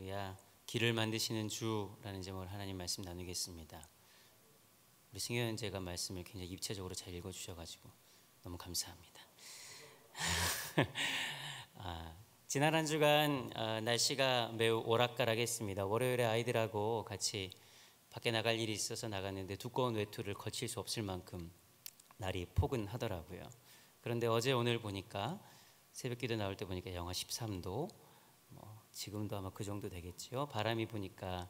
할렐루야. 길을 만드시는 주라는 제목으로 하나님 말씀 나누겠습니다. 우리 승효 형제가 말씀을 굉장히 입체적으로 잘 읽어주셔가지고 너무 감사합니다. 지난 한 주간 날씨가 매우 오락가락했습니다. 월요일에 아이들하고 같이 밖에 나갈 일이 있어서 나갔는데 두꺼운 외투를 거칠 수 없을 만큼 날이 포근하더라고요. 그런데 어제 오늘 보니까 새벽기도 나올 때 보니까 영하 13도, 지금도 아마 그 정도 되겠지요. 바람이 부니까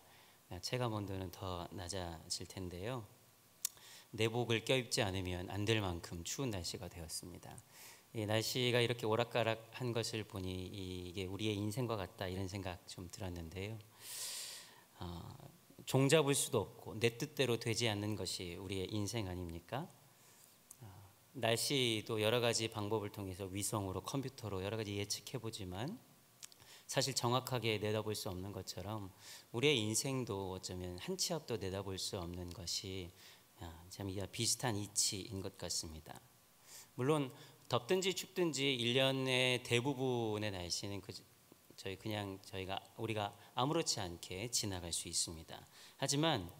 체감 온도는 더 낮아질 텐데요. 내복을 껴입지 않으면 안 될 만큼 추운 날씨가 되었습니다. 이 날씨가 이렇게 오락가락한 것을 보니 이게 우리의 인생과 같다, 이런 생각 좀 들었는데요. 종잡을 수도 없고 내 뜻대로 되지 않는 것이 우리의 인생 아닙니까? 날씨도 여러 가지 방법을 통해서 위성으로, 컴퓨터로 여러 가지 예측해 보지만 사실 정확하게 내다볼 수 없는 것처럼 우리의 인생도 어쩌면 한 치 앞도 내다볼 수 없는 것이 참 비슷한 이치인 것 같습니다. 물론 덥든지 춥든지 1년의 대부분의 날씨는 우리가 아무렇지 않게 지나갈 수 있습니다. 하지만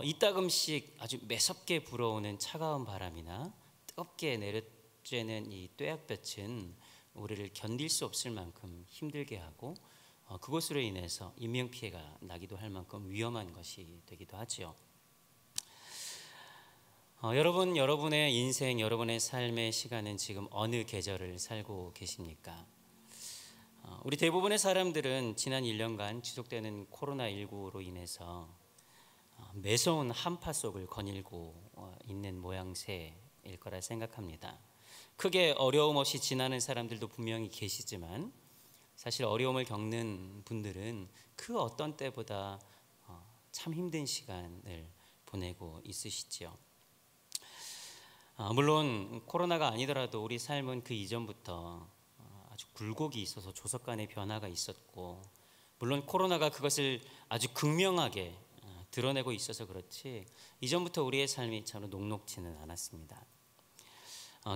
이따금씩 아주 매섭게 불어오는 차가운 바람이나 뜨겁게 내려쬐는 이 뙤약볕은 우리를 견딜 수 없을 만큼 힘들게 하고 그것으로 인해서 인명피해가 나기도 할 만큼 위험한 것이 되기도 하죠. 여러분, 여러분의 인생, 여러분의 삶의 시간은 지금 어느 계절을 살고 계십니까? 우리 대부분의 사람들은 지난 1년간 지속되는 코로나19로 인해서 매서운 한파 속을 거닐고 있는 모양새일 거라 생각합니다. 크게 어려움 없이 지나는 사람들도 분명히 계시지만 사실 어려움을 겪는 분들은 그 어떤 때보다 참 힘든 시간을 보내고 있으시죠. 물론 코로나가 아니더라도 우리 삶은 그 이전부터 아주 굴곡이 있어서 조석 간의 변화가 있었고, 물론 코로나가 그것을 아주 극명하게 드러내고 있어서 그렇지 이전부터 우리의 삶이 저는 녹록지는 않았습니다.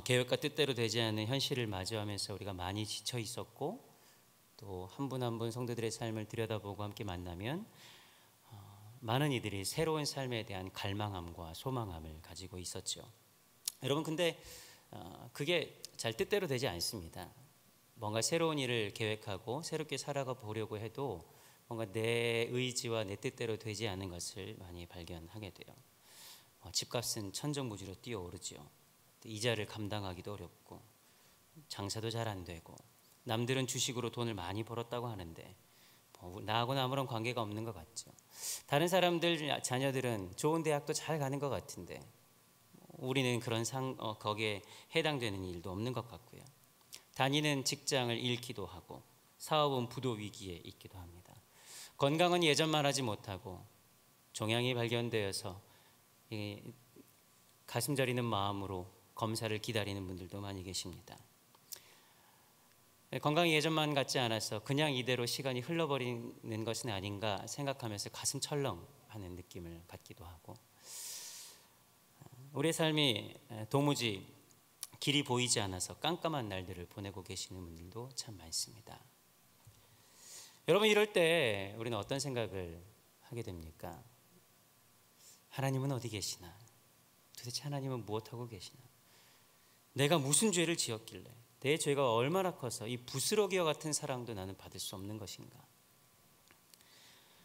계획과 뜻대로 되지 않는 현실을 마주하면서 우리가 많이 지쳐 있었고, 또 한 분 한 분 성도들의 삶을 들여다보고 함께 만나면 많은 이들이 새로운 삶에 대한 갈망함과 소망함을 가지고 있었죠. 여러분, 근데 그게 잘 뜻대로 되지 않습니다. 뭔가 새로운 일을 계획하고 새롭게 살아가 보려고 해도 뭔가 내 의지와 내 뜻대로 되지 않는 것을 많이 발견하게 돼요. 집값은 천정부지로 뛰어오르죠. 이자를 감당하기도 어렵고 장사도 잘 안 되고, 남들은 주식으로 돈을 많이 벌었다고 하는데 나하고는 아무런 관계가 없는 것 같죠. 다른 사람들 자녀들은 좋은 대학도 잘 가는 것 같은데 우리는 그런 거기에 해당되는 일도 없는 것 같고요. 다니는 직장을 잃기도 하고 사업은 부도 위기에 있기도 합니다. 건강은 예전만 하지 못하고 종양이 발견되어서 가슴 저리는 마음으로 검사를 기다리는 분들도 많이 계십니다. 건강이 예전만 같지 않아서 그냥 이대로 시간이 흘러버리는 것은 아닌가 생각하면서 가슴 철렁하는 느낌을 갖기도 하고, 우리의 삶이 도무지 길이 보이지 않아서 깜깜한 날들을 보내고 계시는 분들도 참 많습니다. 여러분, 이럴 때 우리는 어떤 생각을 하게 됩니까? 하나님은 어디 계시나? 도대체 하나님은 무엇하고 계시나? 내가 무슨 죄를 지었길래, 내 죄가 얼마나 커서 이 부스러기와 같은 사랑도 나는 받을 수 없는 것인가?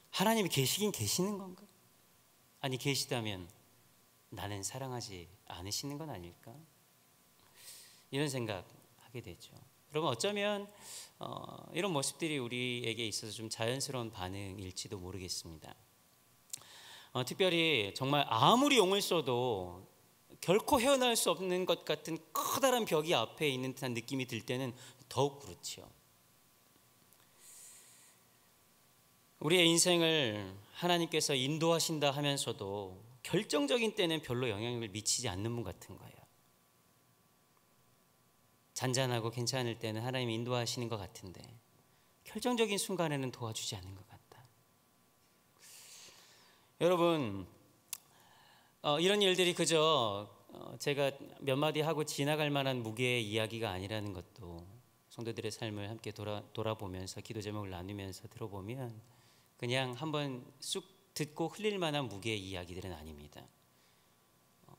하나님이 계시긴 계시는 건가? 아니, 계시다면 나는 사랑하지 않으시는 건 아닐까? 이런 생각하게 되죠. 여러분, 어쩌면 이런 모습들이 우리에게 있어서 좀 자연스러운 반응일지도 모르겠습니다. 특별히 정말 아무리 용을 써도 결코 헤어나올 수 없는 것 같은 커다란 벽이 앞에 있는 듯한 느낌이 들 때는 더욱 그렇죠. 우리의 인생을 하나님께서 인도하신다 하면서도 결정적인 때는 별로 영향을 미치지 않는 분 같은 거예요. 잔잔하고 괜찮을 때는 하나님이 인도하시는 것 같은데 결정적인 순간에는 도와주지 않는 것 같다. 여러분, 이런 일들이 그저 제가 몇 마디 하고 지나갈 만한 무게의 이야기가 아니라는 것도 성도들의 삶을 함께 돌아보면서 기도 제목을 나누면서 들어보면 그냥 한번 쑥 듣고 흘릴 만한 무게의 이야기들은 아닙니다.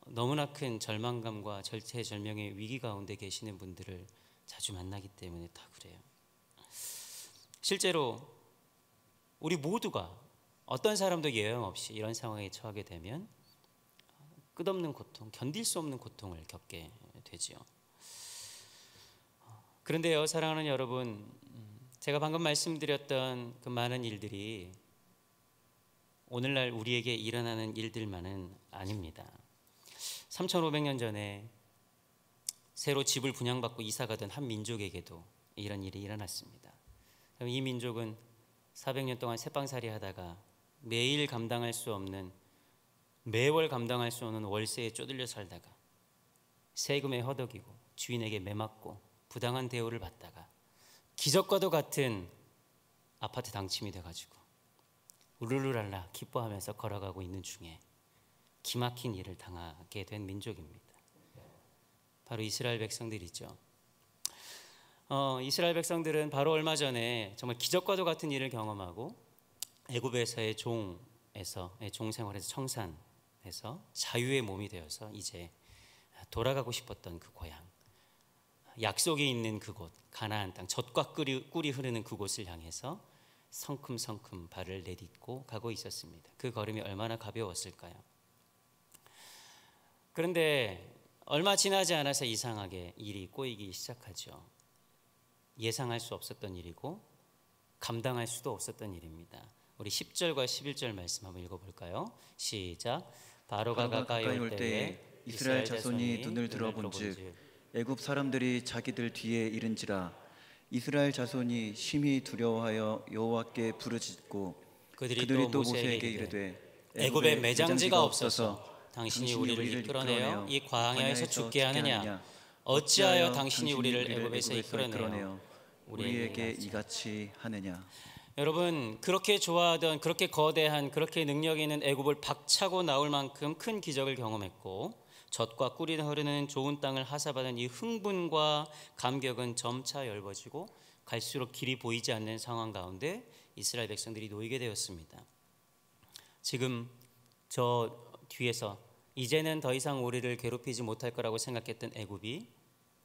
너무나 큰 절망감과 절체절명의 위기 가운데 계시는 분들을 자주 만나기 때문에 다 그래요. 실제로 우리 모두가 어떤 사람도 예외 없이 이런 상황에 처하게 되면 끝없는 고통, 견딜 수 없는 고통을 겪게 되지요. 그런데요, 사랑하는 여러분, 제가 방금 말씀드렸던 그 많은 일들이 오늘날 우리에게 일어나는 일들만은 아닙니다. 3,500년 전에 새로 집을 분양받고 이사 가던 한 민족에게도 이런 일이 일어났습니다. 이 민족은 400년 동안 새빵살이 하다가 매일 감당할 수 없는, 매월 감당할 수 없는 월세에 쪼들려 살다가 세금에 허덕이고 주인에게 매맞고 부당한 대우를 받다가 기적과도 같은 아파트 당첨이 돼가지고 우르르랄라 기뻐하면서 걸어가고 있는 중에 기막힌 일을 당하게 된 민족입니다. 바로 이스라엘 백성들이죠. 이스라엘 백성들은 바로 얼마 전에 정말 기적과도 같은 일을 경험하고 애굽에서의 종 생활에서 청산해서 자유의 몸이 되어서 이제 돌아가고 싶었던 그 고향, 약속이 있는 그곳, 가나안 땅, 젖과 꿀이 흐르는 그곳을 향해서 성큼성큼 발을 내딛고 가고 있었습니다. 그 걸음이 얼마나 가벼웠을까요? 그런데 얼마 지나지 않아서 이상하게 일이 꼬이기 시작하죠. 예상할 수 없었던 일이고 감당할 수도 없었던 일입니다. 우리 10절과 11절 말씀 한번 읽어볼까요? 시작. 바로가 가까이 올 때에 이스라엘 자손이 눈을 들어본즉 애굽 사람들이 자기들 뒤에 이른지라. 이스라엘 자손이 심히 두려워하여 여호와께 부르짖고 그들이 또 모세에게 이르되 애굽에 매장지가 없어서 당신이 우리를 이끌어내어 이 광야에서 죽게 하느냐? 어찌하여 당신이 우리를 애굽에서 이끌어내어 우리에게 이같이 하느냐? 여러분, 그렇게 좋아하던, 그렇게 거대한, 그렇게 능력 있는 애굽을 박차고 나올 만큼 큰 기적을 경험했고 젖과 꿀이 흐르는 좋은 땅을 하사받은 이 흥분과 감격은 점차 엷어지고 갈수록 길이 보이지 않는 상황 가운데 이스라엘 백성들이 놓이게 되었습니다. 지금 저 뒤에서 이제는 더 이상 우리를 괴롭히지 못할 거라고 생각했던 애굽이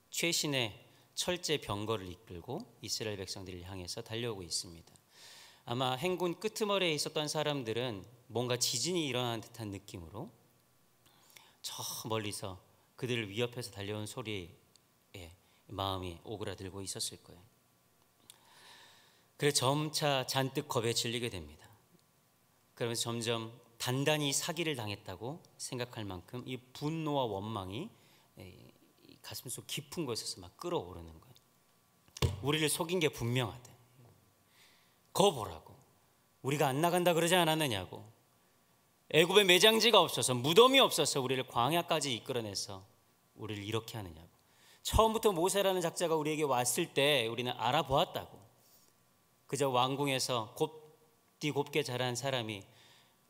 최신의 철제 병거를 이끌고 이스라엘 백성들을 향해서 달려오고 있습니다. 아마 행군 끄트머리에 있었던 사람들은 뭔가 지진이 일어나는 듯한 느낌으로 저 멀리서 그들을 위협해서 달려온 소리에 마음이 오그라들고 있었을 거예요. 그래서 점차 잔뜩 겁에 질리게 됩니다. 그러면서 점점 단단히 사기를 당했다고 생각할 만큼 이 분노와 원망이 가슴속 깊은 곳에서 막 끓어오르는 거예요. 우리를 속인 게 분명하대. 거 보라고. 우리가 안 나간다 그러지 않았느냐고. 애굽에 매장지가 없어서, 무덤이 없어서 우리를 광야까지 이끌어내서 우리를 이렇게 하느냐고. 처음부터 모세라는 작자가 우리에게 왔을 때 우리는 알아보았다고. 그저 왕궁에서 곱게 자란 사람이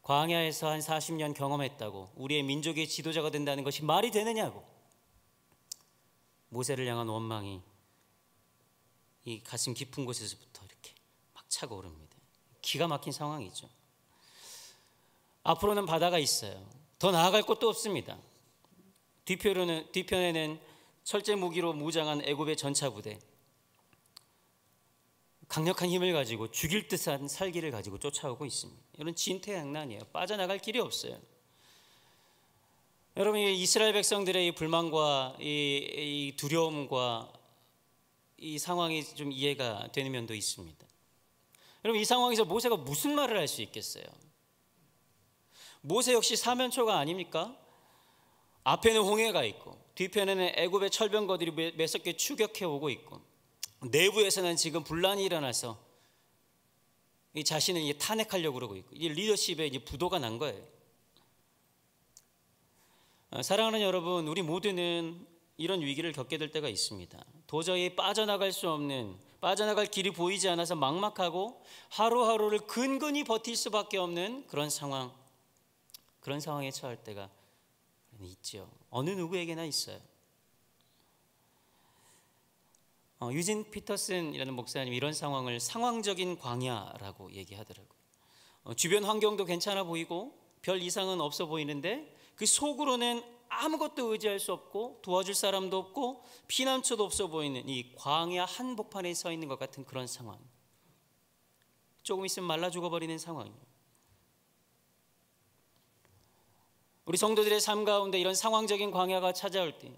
광야에서 한 40년 경험했다고 우리의 민족의 지도자가 된다는 것이 말이 되느냐고. 모세를 향한 원망이 이 가슴 깊은 곳에서부터 이렇게 막 차고 오릅니다. 기가 막힌 상황이죠. 앞으로는 바다가 있어요. 더 나아갈 곳도 없습니다. 뒤편에는 철제 무기로 무장한 애굽의 전차 부대, 강력한 힘을 가지고 죽일 듯한 살기를 가지고 쫓아오고 있습니다. 이런 진퇴양난이에요. 빠져나갈 길이 없어요. 여러분, 이스라엘 백성들의 이 불만과 이 두려움과 이 상황이 좀 이해가 되는 면도 있습니다. 여러분, 이 상황에서 모세가 무슨 말을 할 수 있겠어요? 모세 역시 사면초가 아닙니까? 앞에는 홍해가 있고 뒤편에는 애굽의 철병거들이 매섭게 추격해 오고 있고 내부에서는 지금 분란이 일어나서 이 자신을 탄핵하려고 그러고 있고 이 리더십에 이제 부도가 난 거예요. 사랑하는 여러분, 우리 모두는 이런 위기를 겪게 될 때가 있습니다. 도저히 빠져나갈 수 없는, 빠져나갈 길이 보이지 않아서 막막하고 하루하루를 근근히 버틸 수밖에 없는 그런 상황, 그런 상황에 처할 때가 있죠. 어느 누구에게나 있어요. 유진 피터슨이라는 목사님이 이런 상황을 상황적인 광야라고 얘기하더라고요. 주변 환경도 괜찮아 보이고 별 이상은 없어 보이는데 그 속으로는 아무것도 의지할 수 없고 도와줄 사람도 없고 피난처도 없어 보이는 이 광야 한복판에 서 있는 것 같은 그런 상황. 조금 있으면 말라 죽어버리는 상황이에요. 우리 성도들의 삶 가운데 이런 상황적인 광야가 찾아올 때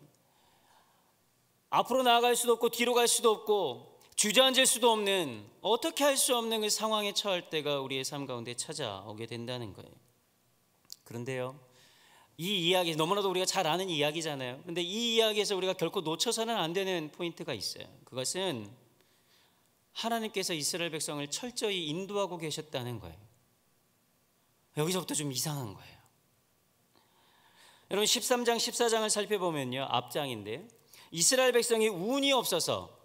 앞으로 나아갈 수도 없고 뒤로 갈 수도 없고 주저앉을 수도 없는, 어떻게 할 수 없는 그 상황에 처할 때가 우리의 삶 가운데 찾아오게 된다는 거예요. 그런데요, 이 이야기 너무나도 우리가 잘 아는 이야기잖아요. 그런데 이 이야기에서 우리가 결코 놓쳐서는 안 되는 포인트가 있어요. 그것은 하나님께서 이스라엘 백성을 철저히 인도하고 계셨다는 거예요. 여기서부터 좀 이상한 거예요. 여러분 13장 14장을 살펴보면요, 앞장인데요, 이스라엘 백성이 운이 없어서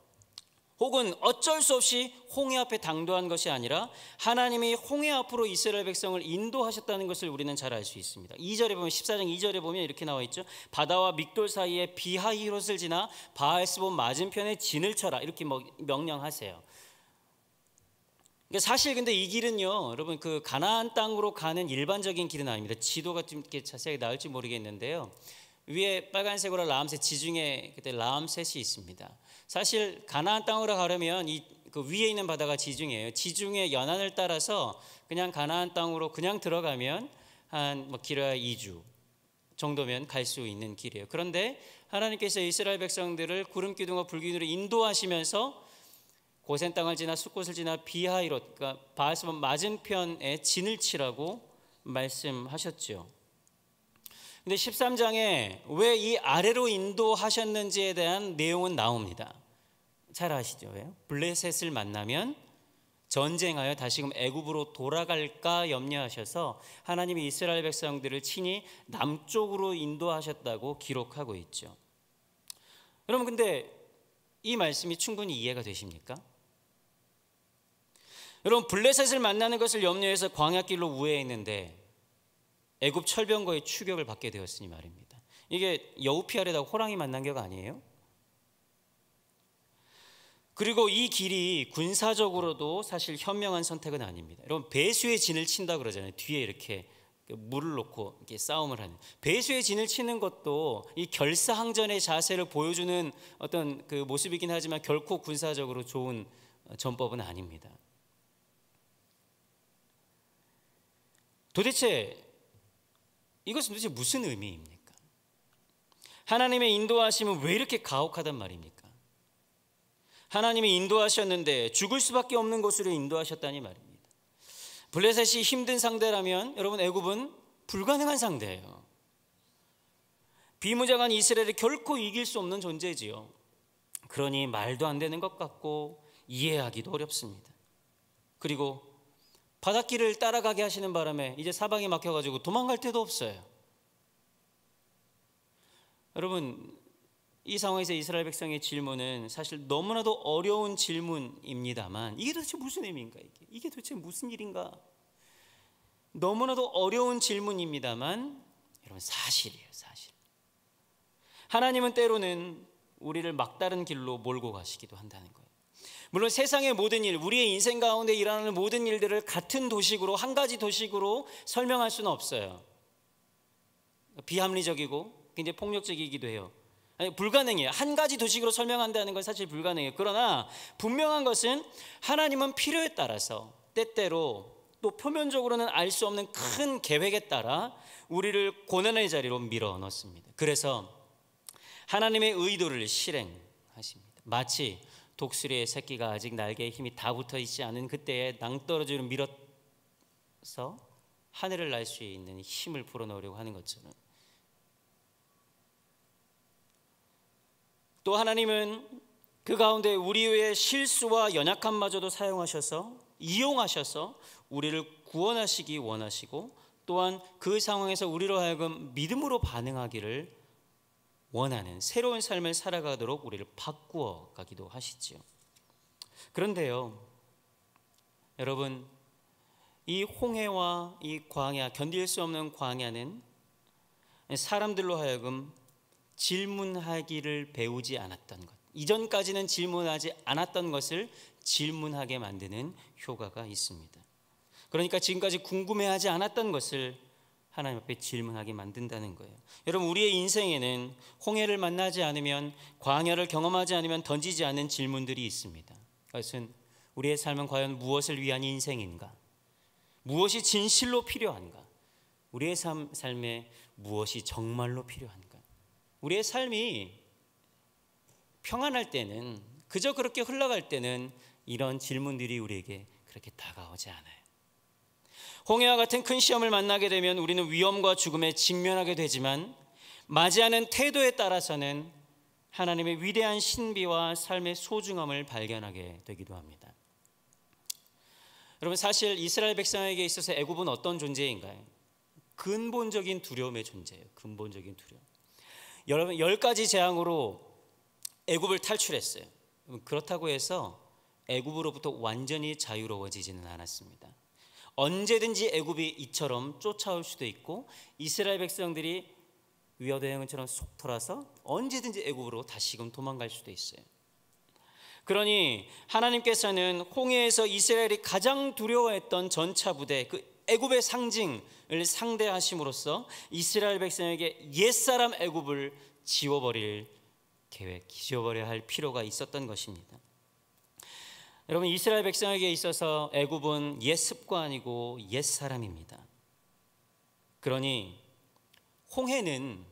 혹은 어쩔 수 없이 홍해 앞에 당도한 것이 아니라 하나님이 홍해 앞으로 이스라엘 백성을 인도하셨다는 것을 우리는 잘 알 수 있습니다. 2절에 보면, 14장 2절에 보면 이렇게 나와 있죠. 바다와 믹돌 사이에 비하히롯을 지나 바알스본 맞은편에 진을 쳐라, 이렇게 명령하세요. 사실 근데 이 길은요, 여러분 그 가나안 땅으로 가는 일반적인 길은 아닙니다. 지도가 좀 이렇게 자세하게 나올지 모르겠는데요, 위에 빨간색으로 라암셋, 지중해 그때 라암셋이 있습니다. 사실 가나안 땅으로 가려면 그 위에 있는 바다가 지중해예요. 지중해 연안을 따라서 그냥 가나안 땅으로 그냥 들어가면 한 길어야 2주 정도면 갈 수 있는 길이에요. 그런데 하나님께서 이스라엘 백성들을 구름 기둥과 불기둥으로 인도하시면서 고센 땅을 지나 숫곳을 지나 비하히롯, 그러니까 바알스본 맞은편에 진을 치라고 말씀하셨죠. 근데 13장에 왜 이 아래로 인도하셨는지에 대한 내용은 나옵니다. 잘 아시죠? 왜요? 블레셋을 만나면 전쟁하여 다시금 애굽으로 돌아갈까 염려하셔서 하나님이 이스라엘 백성들을 친히 남쪽으로 인도하셨다고 기록하고 있죠. 여러분 근데 이 말씀이 충분히 이해가 되십니까? 여러분 블레셋을 만나는 것을 염려해서 광야길로 우회했는데 애굽 철병거의 추격을 받게 되었으니 말입니다. 이게 여우피알에다가 호랑이 만난 격 아니에요? 그리고 이 길이 군사적으로도 사실 현명한 선택은 아닙니다. 여러분 배수의 진을 친다 그러잖아요. 뒤에 이렇게 물을 놓고 이렇게 싸움을 하는, 배수의 진을 치는 것도 이 결사항전의 자세를 보여주는 어떤 그 모습이긴 하지만 결코 군사적으로 좋은 전법은 아닙니다. 이것은 도대체 무슨 의미입니까? 하나님의 인도하심은 왜 이렇게 가혹하단 말입니까? 하나님이 인도하셨는데 죽을 수밖에 없는 곳으로 인도하셨다니 말입니다. 블레셋이 힘든 상대라면 여러분 애굽은 불가능한 상대예요. 비무장한 이스라엘을 결코 이길 수 없는 존재지요. 그러니 말도 안 되는 것 같고 이해하기도 어렵습니다. 그리고 바닷길을 따라가게 하시는 바람에 이제 사방이 막혀가지고 도망갈 데도 없어요. 여러분 이 상황에서 이스라엘 백성의 질문은 사실 너무나도 어려운 질문입니다만, 이게 도대체 무슨 의미인가, 이게 도대체 무슨 일인가, 너무나도 어려운 질문입니다만 여러분 사실이에요. 사실 하나님은 때로는 우리를 막다른 길로 몰고 가시기도 한다는 거예요. 물론 세상의 모든 일, 우리의 인생 가운데 일어나는 모든 일들을 같은 도식으로, 한 가지 도식으로 설명할 수는 없어요. 비합리적이고 굉장히 폭력적이기도 해요. 아니, 불가능해요. 한 가지 도식으로 설명한다는 건 사실 불가능해요. 그러나 분명한 것은 하나님은 필요에 따라서 때때로 또 표면적으로는 알 수 없는 큰 계획에 따라 우리를 고난의 자리로 밀어 넣습니다. 그래서 하나님의 의도를 실행하십니다. 마치 독수리의 새끼가 아직 날개에 힘이 다 붙어 있지 않은 그때에 낭떠러지로 밀어서 하늘을 날 수 있는 힘을 불어넣으려고 하는 것처럼, 또 하나님은 그 가운데 우리의 실수와 연약함마저도 사용하셔서 이용하셔서 우리를 구원하시기 원하시고, 또한 그 상황에서 우리로 하여금 믿음으로 반응하기를 원하는 새로운 삶을 살아가도록 우리를 바꾸어 가기도 하시지요. 그런데요, 여러분, 이 홍해와 이 광야, 견딜 수 없는 광야는 사람들로 하여금 질문하기를 배우지 않았던 것, 이전까지는 질문하지 않았던 것을 질문하게 만드는 효과가 있습니다. 그러니까 지금까지 궁금해하지 않았던 것을 하나님 앞에 질문하게 만든다는 거예요. 여러분, 우리의 인생에는 홍해를 만나지 않으면, 광야를 경험하지 않으면 던지지 않는 질문들이 있습니다. 그것은 우리의 삶은 과연 무엇을 위한 인생인가? 무엇이 진실로 필요한가? 우리의 삶에 무엇이 정말로 필요한가? 우리의 삶이 평안할 때는, 그저 그렇게 흘러갈 때는 이런 질문들이 우리에게 그렇게 다가오지 않아요. 홍해와 같은 큰 시험을 만나게 되면 우리는 위험과 죽음에 직면하게 되지만, 맞이하는 태도에 따라서는 하나님의 위대한 신비와 삶의 소중함을 발견하게 되기도 합니다. 여러분, 사실 이스라엘 백성에게 있어서 애굽은 어떤 존재인가요? 근본적인 두려움의 존재예요. 근본적인 두려움. 여러분, 10가지 재앙으로 애굽을 탈출했어요. 그렇다고 해서 애굽으로부터 완전히 자유로워지지는 않았습니다. 언제든지 애굽이 이처럼 쫓아올 수도 있고, 이스라엘 백성들이 위어대형처럼 속 돌아서 언제든지 애굽으로 다시금 도망갈 수도 있어요. 그러니 하나님께서는 홍해에서 이스라엘이 가장 두려워했던 전차 부대, 그 애굽의 상징을 상대하심으로써 이스라엘 백성에게 옛사람 애굽을 지워버려야 할 필요가 있었던 것입니다. 여러분, 이스라엘 백성에게 있어서 애굽은 옛 습관이고 옛 사람입니다. 그러니 홍해는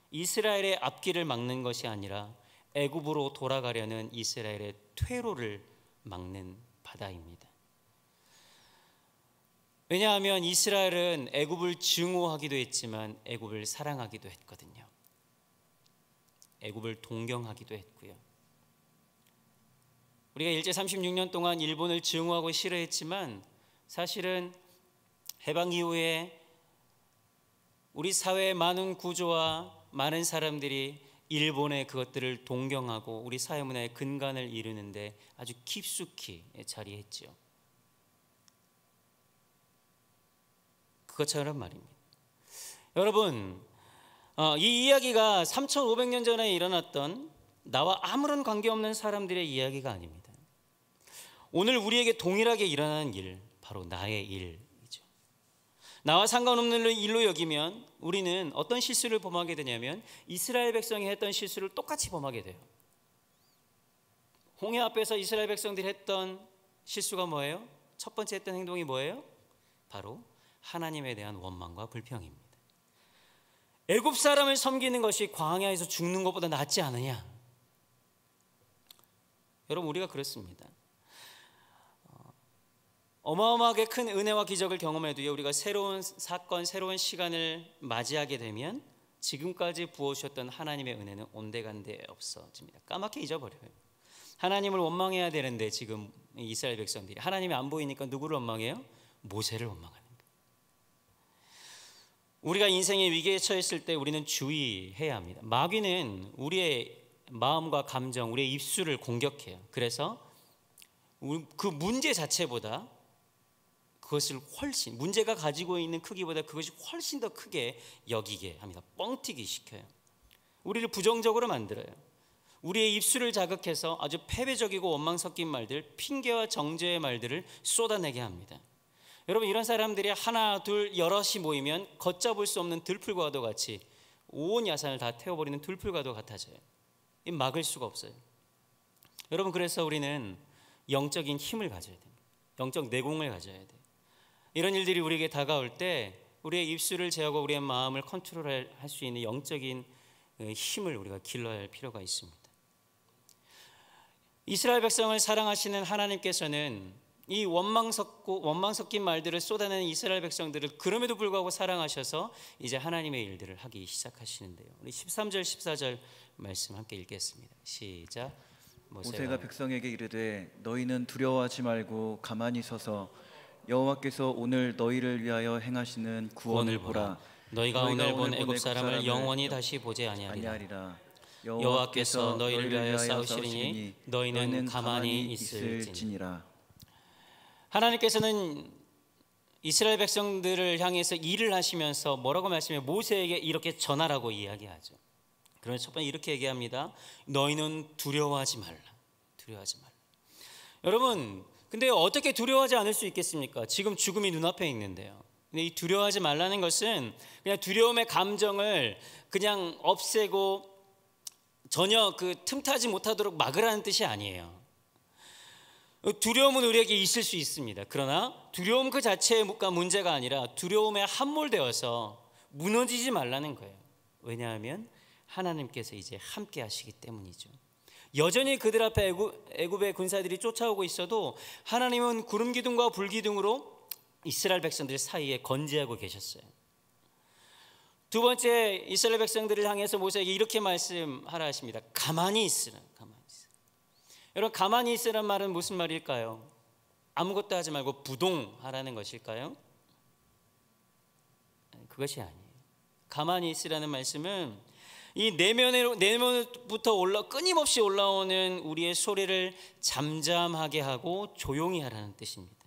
이스라엘의 앞길을 막는 것이 아니라 애굽으로 돌아가려는 이스라엘의 퇴로를 막는 바다입니다. 왜냐하면 이스라엘은 애굽을 증오하기도 했지만 애굽을 사랑하기도 했거든요. 애굽을 동경하기도 했고요. 우리가 일제 36년 동안 일본을 증오하고 싫어했지만, 사실은 해방 이후에 우리 사회의 많은 구조와 많은 사람들이 일본의 그것들을 동경하고 우리 사회 문화의 근간을 이루는데 아주 깊숙이 자리했죠. 그것처럼 말입니다. 여러분, 이 이야기가 3,500년 전에 일어났던 나와 아무런 관계없는 사람들의 이야기가 아닙니다. 오늘 우리에게 동일하게 일어나는 일, 바로 나의 일이죠. 나와 상관없는 일로 여기면 우리는 어떤 실수를 범하게 되냐면, 이스라엘 백성이 했던 실수를 똑같이 범하게 돼요. 홍해 앞에서 이스라엘 백성들이 했던 실수가 뭐예요? 첫 번째 했던 행동이 뭐예요? 바로 하나님에 대한 원망과 불평입니다. 애굽 사람을 섬기는 것이 광야에서 죽는 것보다 낫지 않으냐? 여러분, 우리가 그렇습니다. 어마어마하게 큰 은혜와 기적을 경험해도요, 우리가 새로운 사건, 새로운 시간을 맞이하게 되면 지금까지 부어주셨던 하나님의 은혜는 온데간데 없어집니다. 까맣게 잊어버려요. 하나님을 원망해야 되는데 지금 이스라엘 백성들이 하나님이 안 보이니까 누구를 원망해요? 모세를 원망하는 거예요. 우리가 인생의 위기에 처했을 때 우리는 주의해야 합니다. 마귀는 우리의 마음과 감정, 우리의 입술을 공격해요. 그래서 그 문제 자체보다 그것을 훨씬, 문제가 가지고 있는 크기보다 그것이 훨씬 더 크게 여기게 합니다. 뻥튀기 시켜요. 우리를 부정적으로 만들어요. 우리의 입술을 자극해서 아주 패배적이고 원망 섞인 말들, 핑계와 정죄의 말들을 쏟아내게 합니다. 여러분, 이런 사람들이 하나, 둘, 여럿이 모이면 걷잡을 수 없는 들풀과도 같이 온 야산을 다 태워버리는 들풀과도 같아져요. 막을 수가 없어요. 여러분, 그래서 우리는 영적인 힘을 가져야 됩니다. 영적 내공을 가져야 돼요. 이런 일들이 우리에게 다가올 때 우리의 입술을 제하고 우리의 마음을 컨트롤할 수 있는 영적인 힘을 우리가 길러야 할 필요가 있습니다. 이스라엘 백성을 사랑하시는 하나님께서는 이 원망 섞인 말들을 쏟아내는 이스라엘 백성들을 그럼에도 불구하고 사랑하셔서 이제 하나님의 일들을 하기 시작하시는데요. 우리 13절 14절 말씀 함께 읽겠습니다. 시작. 모세가 백성에게 이르되 너희는 두려워하지 말고 가만히 서서 여호와께서 오늘 너희를 위하여 행하시는 구원을 보라. 너희가 오늘 본 애굽 사람을 영원히 다시 보지 아니하리라. 여호와께서 너희를 위하여 싸우시리니 너희는 가만히 있을지니라. 하나님께서는 이스라엘 백성들을 향해서 일을 하시면서 뭐라고 말씀해요? 모세에게 이렇게 전하라고 이야기하죠. 그래서 첫 번째 이렇게 얘기합니다. 너희는 두려워하지 말라. 두려워하지 말라. 여러분, 근데 어떻게 두려워하지 않을 수 있겠습니까? 지금 죽음이 눈앞에 있는데요. 근데 이 두려워하지 말라는 것은 그냥 두려움의 감정을 그냥 없애고 전혀 그 틈타지 못하도록 막으라는 뜻이 아니에요. 두려움은 우리에게 있을 수 있습니다. 그러나 두려움 그 자체가 문제가 아니라 두려움에 함몰되어서 무너지지 말라는 거예요. 왜냐하면 하나님께서 이제 함께 하시기 때문이죠. 여전히 그들 앞에 애굽의 군사들이 쫓아오고 있어도 하나님은 구름 기둥과 불 기둥으로 이스라엘 백성들 사이에 건재하고 계셨어요. 두 번째, 이스라엘 백성들을 향해서 모세에게 이렇게 말씀하라 하십니다. 가만히 있으라. 가만히 있으라. 여러분, 가만히 있으란 말은 무슨 말일까요? 아무것도 하지 말고 부동하라는 것일까요? 그것이 아니에요. 가만히 있으라는 말씀은 이 내면부터 끊임없이 올라오는 우리의 소리를 잠잠하게 하고 조용히 하라는 뜻입니다.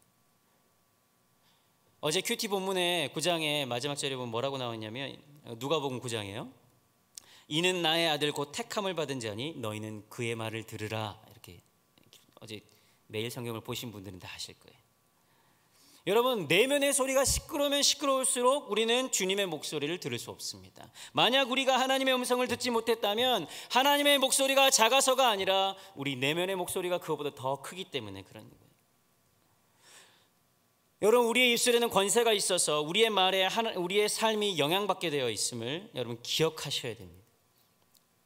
어제 큐티 본문의 9장의 마지막 절에 보면 뭐라고 나왔냐면, 누가복음 9장이에요. 이는 나의 아들 곧 택함을 받은 자니 너희는 그의 말을 들으라. 이렇게 어제 매일 성경을 보신 분들은 다 아실 거예요. 여러분, 내면의 소리가 시끄러우면 시끄러울수록 우리는 주님의 목소리를 들을 수 없습니다. 만약 우리가 하나님의 음성을 듣지 못했다면 하나님의 목소리가 작아서가 아니라 우리 내면의 목소리가 그것보다 더 크기 때문에 그런 거예요. 여러분, 우리의 입술에는 권세가 있어서 우리의 말에 우리의 삶이 영향받게 되어 있음을 여러분 기억하셔야 됩니다.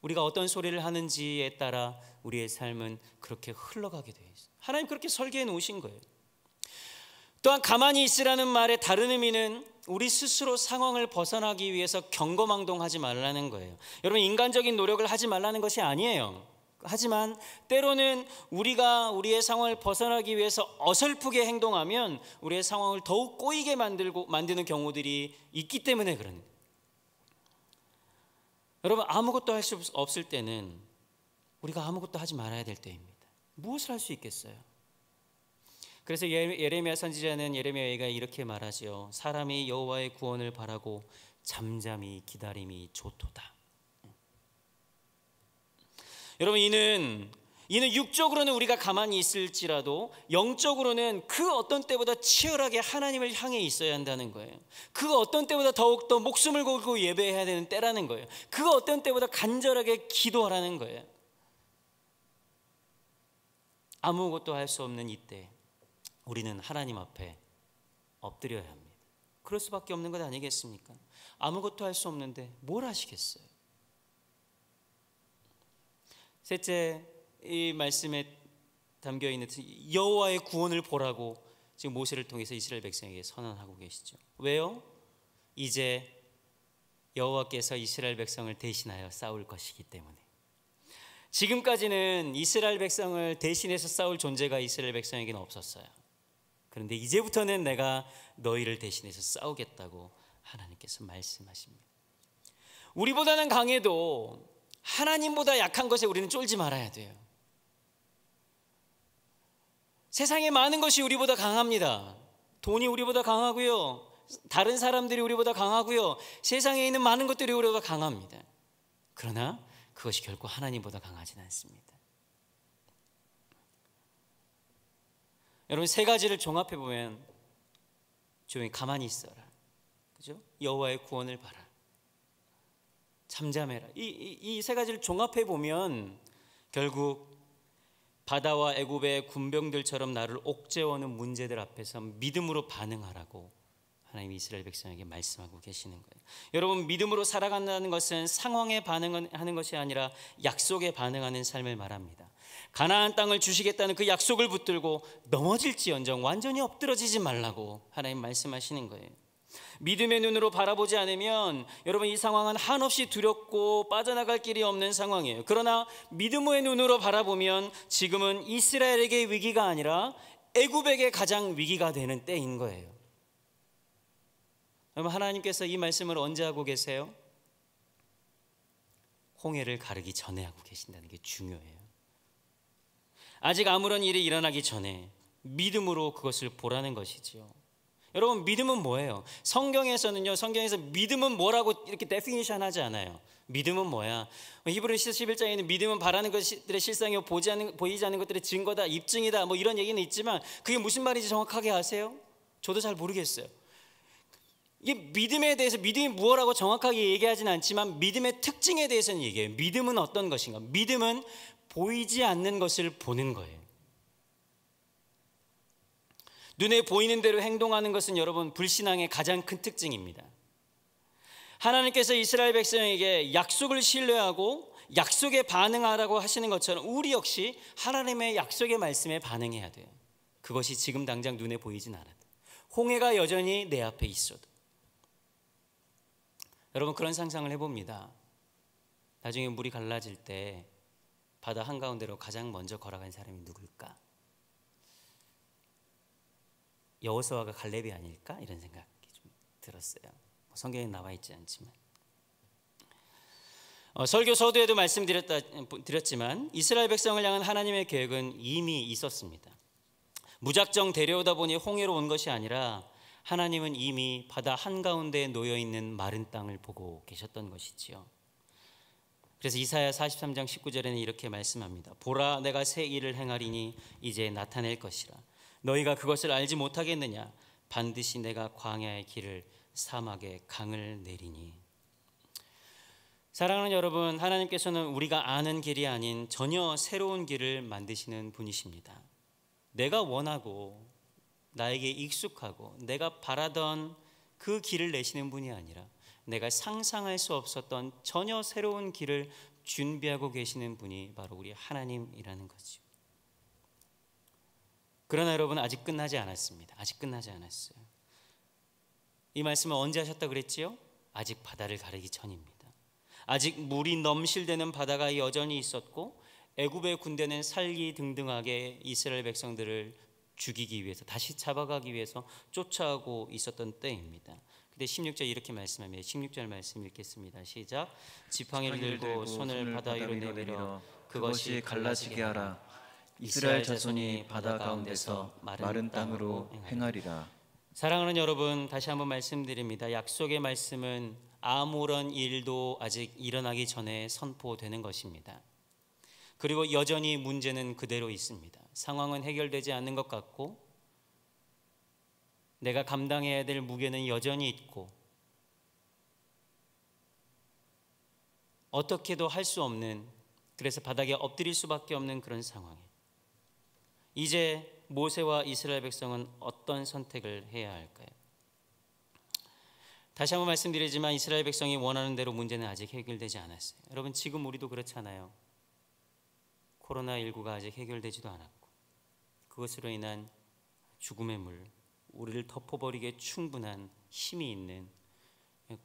우리가 어떤 소리를 하는지에 따라 우리의 삶은 그렇게 흘러가게 되어 있어요. 하나님 그렇게 설계해 놓으신 거예요. 또한 가만히 있으라는 말의 다른 의미는 우리 스스로 상황을 벗어나기 위해서 경거망동하지 말라는 거예요. 여러분, 인간적인 노력을 하지 말라는 것이 아니에요. 하지만 때로는 우리가 우리의 상황을 벗어나기 위해서 어설프게 행동하면 우리의 상황을 더욱 꼬이게 만드는 경우들이 있기 때문에 그런 거예요. 여러분, 아무것도 할 수 없을 때는 우리가 아무것도 하지 말아야 될 때입니다. 무엇을 할 수 있겠어요? 그래서 예레미야 선지자는 예레미야가 이렇게 말하죠. 사람이 여호와의 구원을 바라고 잠잠히 기다림이 좋도다. 여러분, 이는 육적으로는 우리가 가만히 있을지라도 영적으로는 그 어떤 때보다 치열하게 하나님을 향해 있어야 한다는 거예요. 그 어떤 때보다 더욱더 목숨을 걸고 예배해야 되는 때라는 거예요. 그 어떤 때보다 간절하게 기도하라는 거예요. 아무것도 할 수 없는 이때 우리는 하나님 앞에 엎드려야 합니다. 그럴 수밖에 없는 것 아니겠습니까? 아무것도 할 수 없는데 뭘 하시겠어요? 셋째, 이 말씀에 담겨 있는 여호와의 구원을 보라고 지금 모세를 통해서 이스라엘 백성에게 선언하고 계시죠. 왜요? 이제 여호와께서 이스라엘 백성을 대신하여 싸울 것이기 때문에. 지금까지는 이스라엘 백성을 대신해서 싸울 존재가 이스라엘 백성에게는 없었어요. 그런데 이제부터는 내가 너희를 대신해서 싸우겠다고 하나님께서 말씀하십니다. 우리보다는 강해도 하나님보다 약한 것에 우리는 쫄지 말아야 돼요. 세상에 많은 것이 우리보다 강합니다. 돈이 우리보다 강하고요. 다른 사람들이 우리보다 강하고요. 세상에 있는 많은 것들이 우리보다 강합니다. 그러나 그것이 결코 하나님보다 강하지는 않습니다. 여러분, 세 가지를 종합해 보면 조용히 가만히 있어라, 그죠? 여호와의 구원을 봐라, 잠잠해라. 이 세 가지를 종합해 보면 결국 바다와 애굽의 군병들처럼 나를 옥죄어오는 문제들 앞에서 믿음으로 반응하라고 하나님이 이스라엘 백성에게 말씀하고 계시는 거예요. 여러분, 믿음으로 살아간다는 것은 상황에 반응하는 것이 아니라 약속에 반응하는 삶을 말합니다. 가나안 땅을 주시겠다는 그 약속을 붙들고 넘어질지언정 완전히 엎드러지지 말라고 하나님 말씀하시는 거예요. 믿음의 눈으로 바라보지 않으면 여러분, 이 상황은 한없이 두렵고 빠져나갈 길이 없는 상황이에요. 그러나 믿음의 눈으로 바라보면 지금은 이스라엘에게 위기가 아니라 애굽에게 가장 위기가 되는 때인 거예요. 여러분, 하나님께서 이 말씀을 언제 하고 계세요? 홍해를 가르기 전에 하고 계신다는 게 중요해요. 아직 아무런 일이 일어나기 전에 믿음으로 그것을 보라는 것이죠. 여러분, 믿음은 뭐예요? 성경에서 믿음은 뭐라고 이렇게 데피니션 하지 않아요. 믿음은 뭐야? 히브리서 11장에는 믿음은 바라는 것들의 실상이요 보이지 않는 것들의 증거다, 입증이다, 뭐 이런 얘기는 있지만 그게 무슨 말인지 정확하게 아세요? 저도 잘 모르겠어요. 이게 믿음에 대해서 믿음이 무엇이라고 정확하게 얘기하진 않지만 믿음의 특징에 대해서는 얘기해요. 믿음은 어떤 것인가? 믿음은 보이지 않는 것을 보는 거예요. 눈에 보이는 대로 행동하는 것은 여러분 불신앙의 가장 큰 특징입니다. 하나님께서 이스라엘 백성에게 약속을 신뢰하고 약속에 반응하라고 하시는 것처럼 우리 역시 하나님의 약속의 말씀에 반응해야 돼요. 그것이 지금 당장 눈에 보이진 않아도, 홍해가 여전히 내 앞에 있어도. 여러분, 그런 상상을 해봅니다. 나중에 물이 갈라질 때 바다 한가운데로 가장 먼저 걸어간 사람이 누굴까? 여호수아가 갈렙이 아닐까? 이런 생각이 좀 들었어요. 성경에 나와 있지 않지만 설교 서두에도 말씀드렸지만 이스라엘 백성을 향한 하나님의 계획은 이미 있었습니다. 무작정 데려오다 보니 홍해로 온 것이 아니라 하나님은 이미 바다 한가운데에 놓여있는 마른 땅을 보고 계셨던 것이지요. 그래서 이사야 43장 19절에는 이렇게 말씀합니다. 보라, 내가 새 일을 행하리니 이제 나타낼 것이라. 너희가 그것을 알지 못하겠느냐? 반드시 내가 광야의 길을 사막의 강을 내리니. 사랑하는 여러분, 하나님께서는 우리가 아는 길이 아닌 전혀 새로운 길을 만드시는 분이십니다. 내가 원하고 나에게 익숙하고 내가 바라던 그 길을 내시는 분이 아니라 내가 상상할 수 없었던 전혀 새로운 길을 준비하고 계시는 분이 바로 우리 하나님이라는 거죠. 그러나 여러분, 아직 끝나지 않았습니다. 아직 끝나지 않았어요. 이 말씀을 언제 하셨다고 그랬지요? 아직 바다를 가르기 전입니다. 아직 물이 넘실대는 바다가 여전히 있었고 애굽의 군대는 살기등등하게 이스라엘 백성들을 죽이기 위해서, 다시 잡아가기 위해서 쫓아오고 있었던 때입니다. 근데 16절 이렇게 말씀합니다. 16절 말씀 읽겠습니다. 시작. 지팡이를 들고 손을 바다 위로 내밀어 그것이 갈라지게 하라. 이스라엘 자손이 바다 가운데서 마른 땅으로 행하리라. 사랑하는 여러분, 다시 한번 말씀드립니다. 약속의 말씀은 아무런 일도 아직 일어나기 전에 선포되는 것입니다. 그리고 여전히 문제는 그대로 있습니다. 상황은 해결되지 않는 것 같고 내가 감당해야 될 무게는 여전히 있고 어떻게도 할 수 없는, 그래서 바닥에 엎드릴 수밖에 없는 그런 상황에 이제 모세와 이스라엘 백성은 어떤 선택을 해야 할까요? 다시 한번 말씀드리지만 이스라엘 백성이 원하는 대로 문제는 아직 해결되지 않았어요. 여러분, 지금 우리도 그렇잖아요. 코로나19가 아직 해결되지도 않았고 그것으로 인한 죽음의 물, 우리를 덮어버리기에 충분한 힘이 있는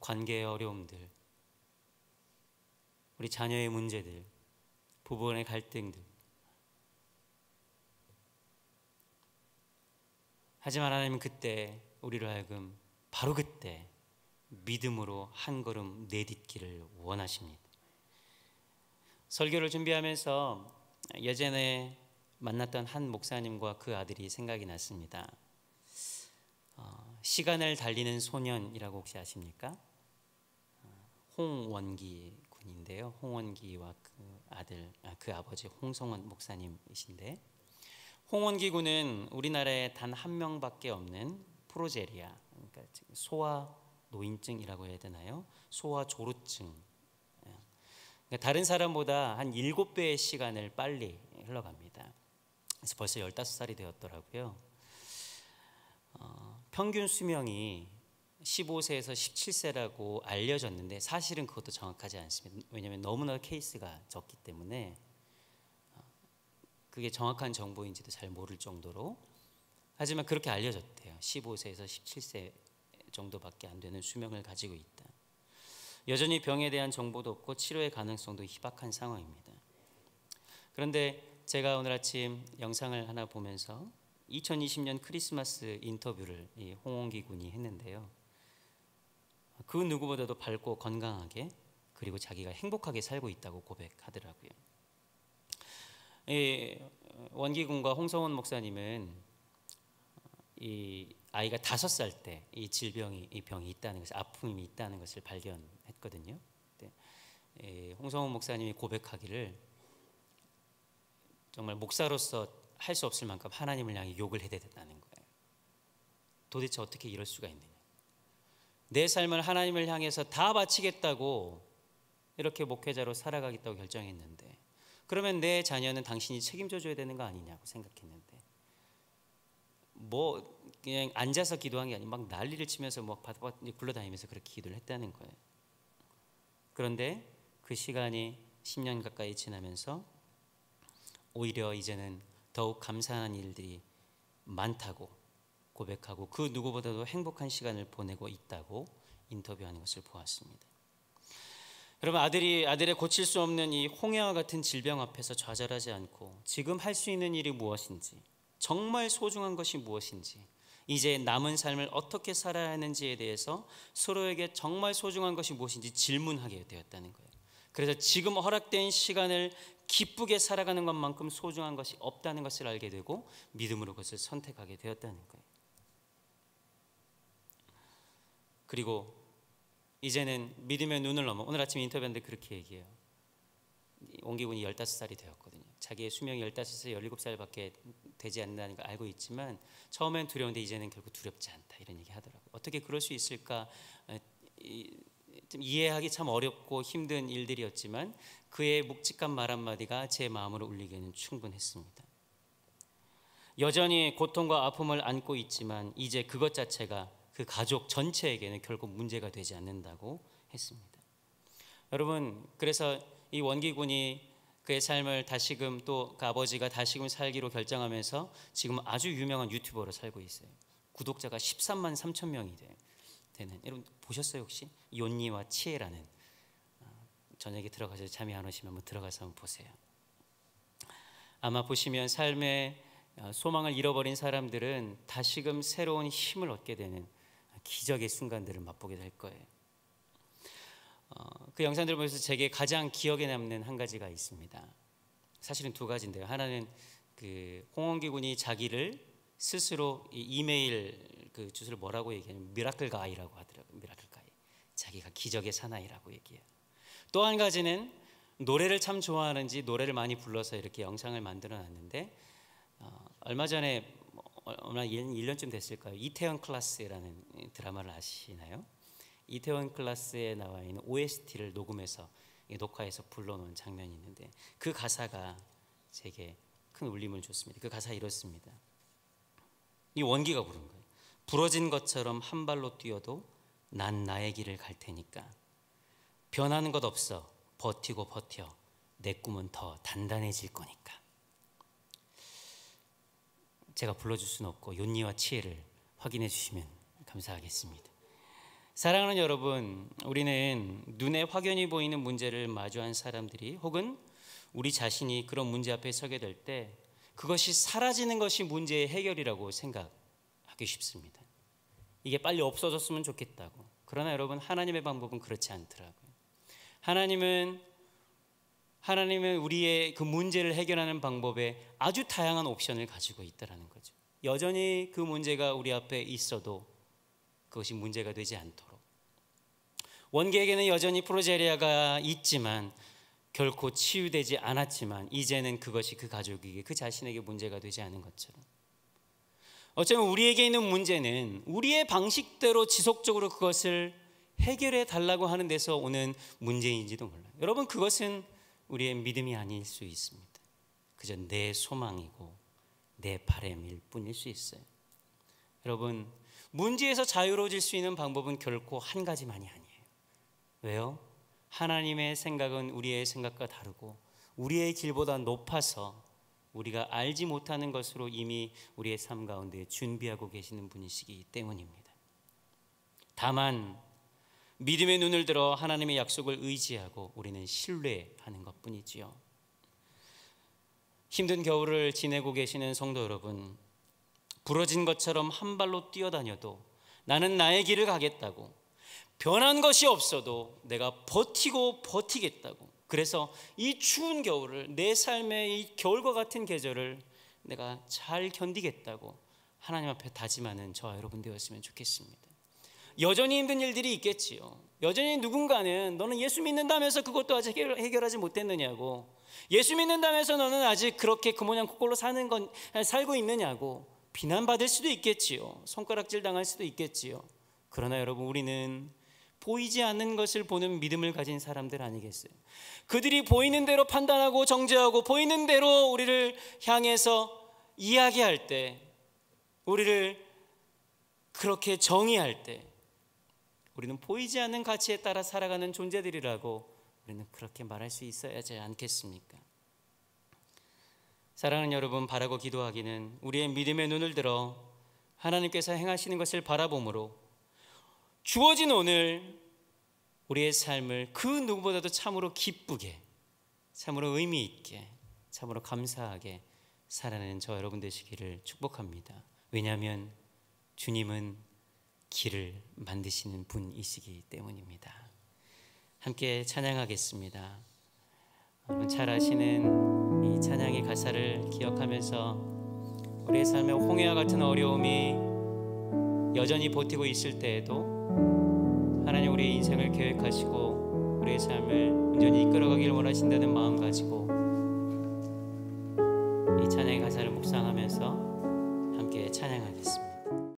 관계의 어려움들, 우리 자녀의 문제들, 부부간의 갈등들. 하지만 하나님은 그때 우리로 하여금 바로 그때 믿음으로 한 걸음 내딛기를 원하십니다. 설교를 준비하면서 예전에 만났던 한 목사님과 그 아들이 생각이 났습니다. 시간을 달리는 소년이라고 혹시 아십니까? 홍원기 군인데요. 홍원기와 그 아버지 홍성원 목사님이신데, 홍원기 군은 우리나라에 단 한 명밖에 없는 프로제리아, 그러니까 소아 노인증이라고 해야 되나요? 소아 조루증. 그러니까 다른 사람보다 한 7배의 시간을 빨리 흘러갑니다. 그래서 벌써 15살이 되었더라고요. 평균 수명이 15세에서 17세라고 알려졌는데 사실은 그것도 정확하지 않습니다. 왜냐하면 너무나 케이스가 적기 때문에 그게 정확한 정보인지도 잘 모를 정도로. 하지만 그렇게 알려졌대요. 15세에서 17세 정도밖에 안 되는 수명을 가지고 있다. 여전히 병에 대한 정보도 없고 치료의 가능성도 희박한 상황입니다. 그런데 제가 오늘 아침 영상을 하나 보면서 2020년 크리스마스 인터뷰를 이 홍원기 군이 했는데요. 그 누구보다도 밝고 건강하게, 그리고 자기가 행복하게 살고 있다고 고백하더라고요. 이 원기 군과 홍성원 목사님은 이 아이가 5살 때 이 이 병이 있다는 것을, 아픔이 있다는 것을 발견했거든요. 홍성훈 목사님이 고백하기를 정말 목사로서 할 수 없을 만큼 하나님을 향해 욕을 해야 된다는 거예요. 도대체 어떻게 이럴 수가 있느냐. 내 삶을 하나님을 향해서 다 바치겠다고 이렇게 목회자로 살아가겠다고 결정했는데, 그러면 내 자녀는 당신이 책임져 줘야 되는 거 아니냐고 생각했는데, 뭐 그냥 앉아서 기도한 게 아니고 막 난리를 치면서 막 굴러다니면서 그렇게 기도를 했다는 거예요. 그런데 그 시간이 10년 가까이 지나면서 오히려 이제는 더욱 감사한 일들이 많다고 고백하고, 그 누구보다도 행복한 시간을 보내고 있다고 인터뷰하는 것을 보았습니다. 여러분, 아들의 고칠 수 없는 이 홍해와 같은 질병 앞에서 좌절하지 않고 지금 할 수 있는 일이 무엇인지, 정말 소중한 것이 무엇인지, 이제 남은 삶을 어떻게 살아야 하는지에 대해서 서로에게 정말 소중한 것이 무엇인지 질문하게 되었다는 거예요. 그래서 지금 허락된 시간을 기쁘게 살아가는 것만큼 소중한 것이 없다는 것을 알게 되고 믿음으로 그것을 선택하게 되었다는 거예요. 그리고 이제는 믿음의 눈을 넘어, 오늘 아침 인터뷰하는데 그렇게 얘기해요. 원기군이 15살이 되었거든요. 자기의 수명이 15살, 17살밖에 되지 않는다는 걸 알고 있지만 처음엔 두려운데 이제는 결국 두렵지 않다, 이런 얘기 하더라고요. 어떻게 그럴 수 있을까, 좀 이해하기 참 어렵고 힘든 일들이었지만 그의 묵직한 말 한마디가 제 마음으로 울리기에는 충분했습니다. 여전히 고통과 아픔을 안고 있지만 이제 그것 자체가 그 가족 전체에게는 결국 문제가 되지 않는다고 했습니다. 여러분, 그래서 이 원기군이 그의 삶을 다시금, 또 그 아버지가 다시금 살기로 결정하면서 지금 아주 유명한 유튜버로 살고 있어요. 구독자가 13만 3천 명이 되는. 여러분 보셨어요 혹시? 욘니와 치에라는. 저녁에 들어가서 잠이 안 오시면 한번 들어가서 한번 보세요. 아마 보시면 삶의 소망을 잃어버린 사람들은 다시금 새로운 힘을 얻게 되는 기적의 순간들을 맛보게 될 거예요. 그 영상들을 보면서 제게 가장 기억에 남는 한 가지가 있습니다. 사실은 두 가지인데요. 하나는 그 홍원기 군이 자기를 스스로 이메일 그 주소를 뭐라고 얘기하냐면 미라클 가이라고 하더라고요. 미라클 가이. 자기가 기적의 사나이라고 얘기해요. 또 한 가지는 노래를 참 좋아하는지 노래를 많이 불러서 이렇게 영상을 만들어 놨는데, 얼마 전에 얼마 1년쯤 됐을까요? 이태원 클래스라는 드라마를 아시나요? 이태원 클래스에 나와 있는 OST를 녹음해서 녹화해서 불러놓은 장면이 있는데 그 가사가 제게 큰 울림을 줬습니다. 그 가사 이렇습니다. 이 원기가 부른 거예요. 부러진 것처럼 한 발로 뛰어도 난 나의 길을 갈 테니까 변하는 것 없어 버티고 버텨 내 꿈은 더 단단해질 거니까. 제가 불러줄 수는 없고 욘니와 치에를 확인해 주시면 감사하겠습니다. 사랑하는 여러분, 우리는 눈에 확연히 보이는 문제를 마주한 사람들이, 혹은 우리 자신이 그런 문제 앞에 서게 될 때 그것이 사라지는 것이 문제의 해결이라고 생각하기 쉽습니다. 이게 빨리 없어졌으면 좋겠다고. 그러나 여러분, 하나님의 방법은 그렇지 않더라고요. 하나님은 우리의 그 문제를 해결하는 방법에 아주 다양한 옵션을 가지고 있다는 거죠. 여전히 그 문제가 우리 앞에 있어도 그것이 문제가 되지 않도록, 원기에게는 여전히 프로제리아가 있지만 결코 치유되지 않았지만 이제는 그것이 그 가족에게, 그 자신에게 문제가 되지 않은 것처럼, 어쩌면 우리에게 있는 문제는 우리의 방식대로 지속적으로 그것을 해결해 달라고 하는 데서 오는 문제인지도 몰라요. 여러분, 그것은 우리의 믿음이 아닐 수 있습니다. 그저 내 소망이고 내 바람일 뿐일 수 있어요. 여러분, 문제에서 자유로워질 수 있는 방법은 결코 한 가지만이 아니에요. 왜요? 하나님의 생각은 우리의 생각과 다르고 우리의 길보다 높아서 우리가 알지 못하는 것으로 이미 우리의 삶 가운데 준비하고 계시는 분이시기 때문입니다. 다만 믿음의 눈을 들어 하나님의 약속을 의지하고 우리는 신뢰하는 것뿐이지요. 힘든 겨울을 지내고 계시는 성도 여러분, 부러진 것처럼 한 발로 뛰어다녀도 나는 나의 길을 가겠다고, 변한 것이 없어도 내가 버티겠다고, 그래서 이 추운 겨울을, 내 삶의 이 겨울과 같은 계절을 내가 잘 견디겠다고 하나님 앞에 다짐하는 저와 여러분 되었으면 좋겠습니다. 여전히 힘든 일들이 있겠지요. 여전히 누군가는 너는 예수 믿는다면서 그것도 아직 해결하지 못했느냐고, 예수 믿는다면서 너는 아직 그렇게 그 모양 그꼴로 살고 있느냐고 비난받을 수도 있겠지요. 손가락질 당할 수도 있겠지요. 그러나 여러분, 우리는 보이지 않는 것을 보는 믿음을 가진 사람들 아니겠어요? 그들이 보이는 대로 판단하고 정죄하고 보이는 대로 우리를 향해서 이야기할 때, 우리를 그렇게 정의할 때, 우리는 보이지 않는 가치에 따라 살아가는 존재들이라고 우리는 그렇게 말할 수 있어야 하지 않겠습니까? 사랑하는 여러분, 바라고 기도하기는 우리의 믿음의 눈을 들어 하나님께서 행하시는 것을 바라보므로 주어진 오늘 우리의 삶을 그 누구보다도 참으로 기쁘게, 참으로 의미 있게, 참으로 감사하게 살아내는 저 여러분 되시기를 축복합니다. 왜냐하면 주님은 길을 만드시는 분이시기 때문입니다. 함께 찬양하겠습니다. 여러분 잘 아시는 이 찬양의 가사를 기억하면서 우리의 삶에 홍해와 같은 어려움이 여전히 버티고 있을 때에도 하나님 우리의 인생을 계획하시고 우리의 삶을 온전히 이끌어가기를 원하신다는 마음 가지고 이 찬양의 가사를 묵상하면서 함께 찬양하겠습니다.